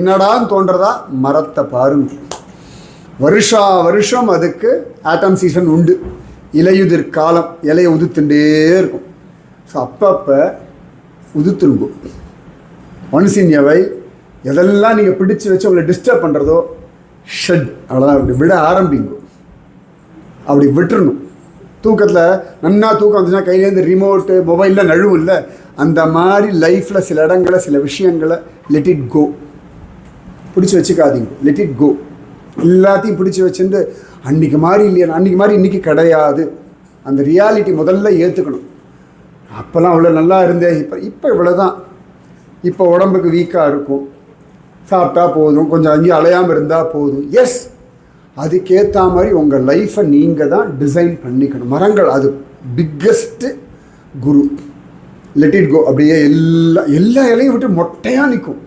என்னடான்னு தோன்றதா மரத்தை பாருங்க. வருஷம் அதுக்கு ஆட்டம் சீசன் உண்டு. இலையுதிர் காலம், இலையை உதுத்துட்டே இருக்கும். ஸோ அப்பப்போ உதுத்துருங்கோ. ஒன்ஸ் இன் எ வைல் எதெல்லாம் நீங்கள் பிடிச்சி வச்சு உங்களை டிஸ்டர்ப் பண்ணுறதோ ஷெட், அவ்வளோதான். அப்படி விட ஆரம்பிங்கோ. அப்படி விட்டுறணும். தூக்கத்தில் நன்னா தூக்கம் வந்துச்சுன்னா கையிலேருந்து ரிமோட்டு மொபைலில் நழுவும் இல்லை, அந்த மாதிரி லைஃப்பில் சில இடங்களை சில விஷயங்களை லெட் இட் கோ. பிடிச்சி வச்சுக்காதீங்க, லெட் இட் கோ. எல்லாத்தையும் பிடிச்சி வச்சுட்டு அன்றைக்கி மாதிரி இல்லையா, அன்றைக்கி மாதிரி இன்றைக்கி கிடையாது. அந்த ரியாலிட்டி முதல்ல ஏற்றுக்கணும். அப்போல்லாம் அவ்வளோ நல்லா இருந்தேன், இப்போ இவ்வளோ தான். இப்போ உடம்புக்கு வீக்காக இருக்கும், சாப்பிட்டா போதும், கொஞ்சம் அங்கேயும் அலையாமல் இருந்தால் போதும். எஸ், அதுக்கேற்ற மாதிரி உங்கள் லைஃப்பை நீங்கள் தான் டிசைன் பண்ணிக்கணும். மரங்கள் அது பிக்கஸ்ட்டு குரு. Let it go. அப்படியே எல்லா இலையும் விட்டு மொட்டையாக நிற்கும்.